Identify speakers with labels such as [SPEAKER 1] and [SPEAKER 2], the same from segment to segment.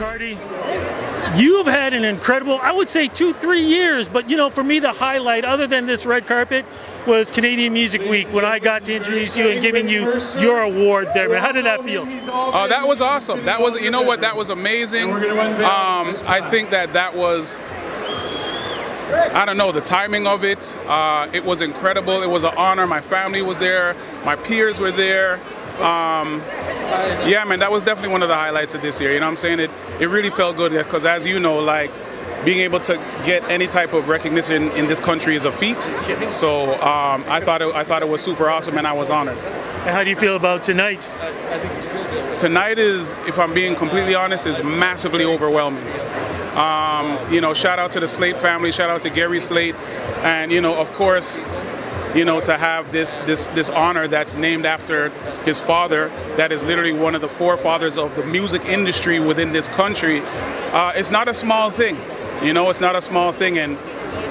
[SPEAKER 1] Cardi, you've had an incredible, I would say 2-3 years, but for me the highlight, other than this red carpet, was Canadian Music Week when I got to introduce you and giving you your award there. Man, how did that feel?
[SPEAKER 2] Oh, that was awesome. That was, that was amazing. I think that was, I don't know, the timing of it. It was incredible. It was an honor. My family was there. My peers were there. Yeah, man, that was definitely one of the highlights of this year. You know what I'm saying? It really felt good because, as you know, like, being able to get any type of recognition in this country is a feat. So I thought it was super awesome, and I was honored.
[SPEAKER 1] And how do you feel about tonight?
[SPEAKER 2] Tonight is, if I'm being completely honest, is massively overwhelming. Shout out to the Slaight family, shout out to Gary Slaight, and of course, to have this honor that's named after his father, that is literally one of the forefathers of the music industry within this country. It's not a small thing, it's not a small thing. And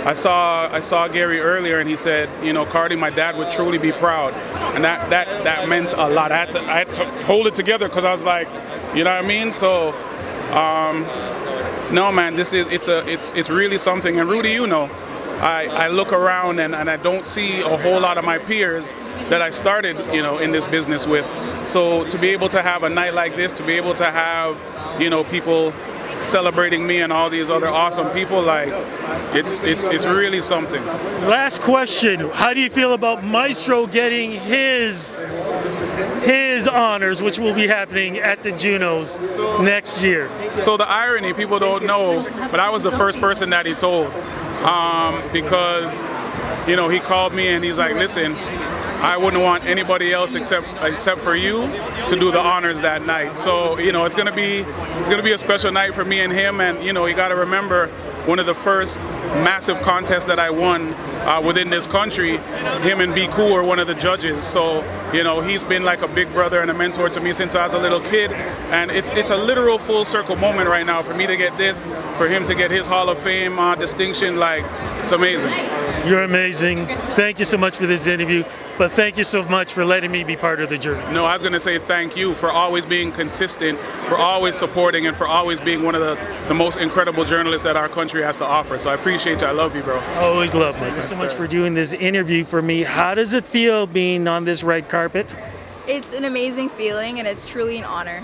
[SPEAKER 2] I saw Gary earlier, and he said, Cardi, my dad would truly be proud, and that meant a lot. I had to hold it together because I was like, you know what I mean? So, no, man, it's really something. And Rudy, I look around and I don't see a whole lot of my peers that I started, in this business with. So to be able to have a night like this, to be able to have, people celebrating me and all these other awesome people, like, it's really something.
[SPEAKER 1] Last question, how do you feel about Maestro getting his honors, which will be happening at the Junos next year?
[SPEAKER 2] So the irony, people don't know, but I was the first person that he told. Because he called me and he's like, listen, I wouldn't want anybody else except for you to do the honors that night. So it's gonna be a special night for me and him. And you got to remember, one of the first massive contests that I won within this country, him and B. Cool were one of the judges. So he's been like a big brother and a mentor to me since I was a little kid. And it's a literal full circle moment right now for me to get this, for him to get his Hall of Fame distinction. Like, it's amazing.
[SPEAKER 1] You're amazing. Thank you so much for this interview, but thank you so much for letting me be part of the journey.
[SPEAKER 2] No, I was going to say thank you for always being consistent, for always supporting, and for always being one of the most incredible journalists that our country has to offer. So I appreciate you. I love you, bro.
[SPEAKER 1] Always love you. Thank you so much for doing this interview for me. How does it feel being on this red carpet?
[SPEAKER 3] It's an amazing feeling, and it's truly an honor.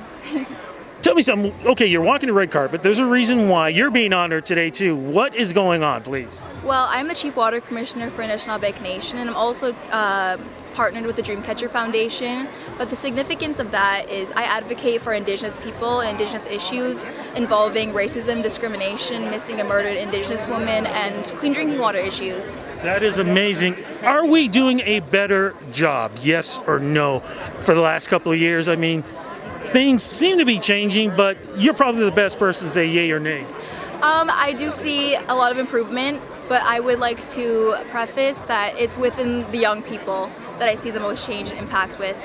[SPEAKER 1] Tell me something. Okay, you're walking the red carpet. There's a reason why you're being honored today, too. What is going on, please?
[SPEAKER 3] Well, I'm the Chief Water Commissioner for Anishinaabe Nation, and I'm also partnered with the Dreamcatcher Foundation. But the significance of that is I advocate for Indigenous people and Indigenous issues involving racism, discrimination, missing and murdered Indigenous women, and clean drinking water issues.
[SPEAKER 1] That is amazing. Are we doing a better job, yes or no, for the last couple of years? I mean, things seem to be changing, but you're probably the best person to say yay or nay.
[SPEAKER 3] I do see a lot of improvement, but I would like to preface that it's within the young people that I see the most change and impact with.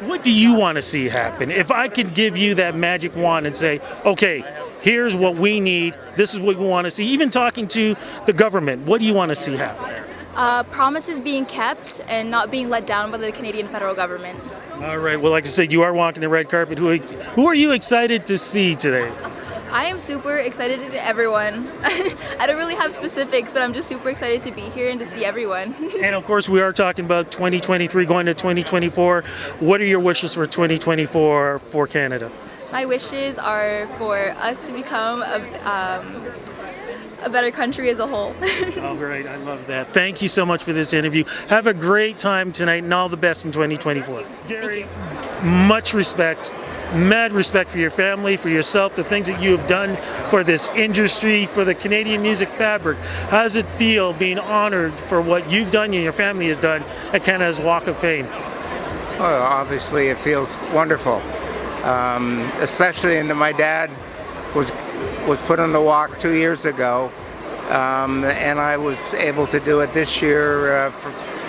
[SPEAKER 1] What do you want to see happen? If I could give you that magic wand and say, okay, here's what we need, this is what we want to see, even talking to the government, what do you want to see happen?
[SPEAKER 3] Promises being kept and not being let down by the Canadian federal government.
[SPEAKER 1] All right, well, like I said, you are walking the red carpet. Who are you excited to see today?
[SPEAKER 3] I am super excited to see everyone. I don't really have specifics, but I'm just super excited to be here and to see everyone.
[SPEAKER 1] And of course, we are talking about 2023 going to 2024. What are your wishes for 2024 for Canada?
[SPEAKER 3] My wishes are for us to become a better country as a whole.
[SPEAKER 1] Oh, great. I love that. Thank you so much for this interview. Have a great time tonight and all the best in 2024. Gary, much respect. Mad respect for your family, for yourself, the things that you have done for this industry, for the Canadian music fabric. How does it feel being honored for what you've done and your family has done at Canada's Walk of Fame?
[SPEAKER 4] Well, obviously it feels wonderful, especially in that my dad was put on the walk 2 years ago, and I was able to do it this year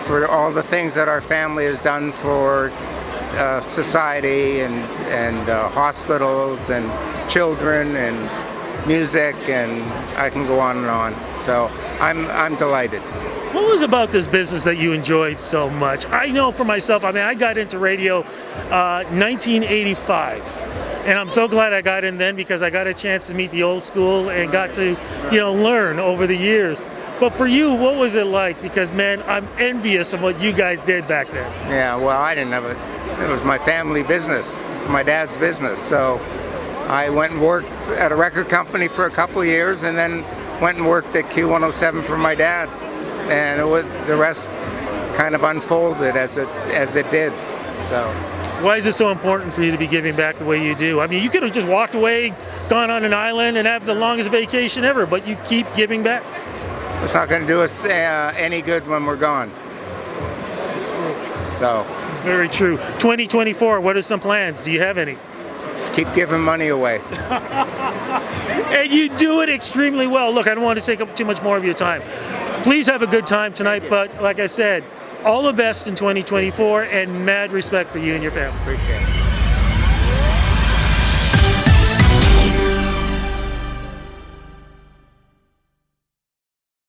[SPEAKER 4] for all the things that our family has done for society and hospitals and children and music, and I can go on and on. So I'm delighted.
[SPEAKER 1] What was about this business that you enjoyed so much? I know for myself, I mean, I got into radio 1985. And I'm so glad I got in then because I got a chance to meet the old school and got to, learn over the years. But for you, what was it like? Because, man, I'm envious of what you guys did back then.
[SPEAKER 4] Yeah, well, I didn't have it. It was my family business. It's my dad's business. So I went and worked at a record company for a couple of years and then went and worked at Q107 for my dad. And the rest kind of unfolded as it did. So.
[SPEAKER 1] Why is it so important for you to be giving back the way you do? I mean, you could have just walked away, gone on an island, and have the longest vacation ever, but you keep giving back.
[SPEAKER 4] It's not going to do us any good when we're gone.
[SPEAKER 1] It's true.
[SPEAKER 4] So.
[SPEAKER 1] Very true. 2024, what are some plans? Do you have any?
[SPEAKER 4] Just keep giving money away.
[SPEAKER 1] And you do it extremely well. Look, I don't want to take up too much more of your time. Please have a good time tonight, but like I said, all the best in 2024 and mad respect for you and your family.
[SPEAKER 4] Appreciate it.